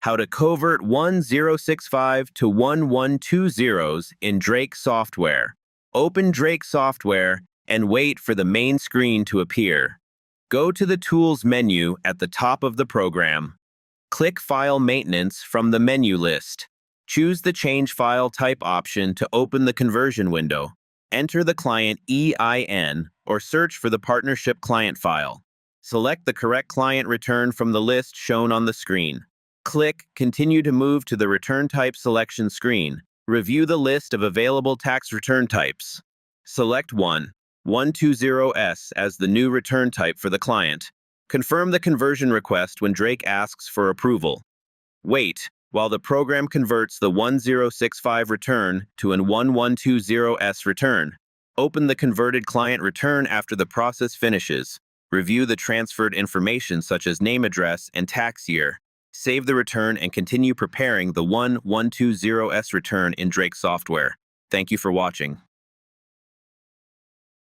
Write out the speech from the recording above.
How to covert 1065 to 1120s in Drake software. Open Drake software and wait for the main screen to appear. Go to the Tools menu at the top of the program. Click File Maintenance from the menu list. Choose the Change File Type option to open the conversion window. Enter the client EIN or search for the partnership client file. Select the correct client return from the list shown on the screen. Click Continue to move to the Return Type selection screen. Review the list of available tax return types. Select 120S as the new return type for the client. Confirm the conversion request when Drake asks for approval. Wait while the program converts the 1065 return to an 1120S return. Open the converted client return after the process finishes. Review the transferred information such as name, address, and tax year. Save the return and continue preparing the 1120S return in Drake software. Thank you for watching.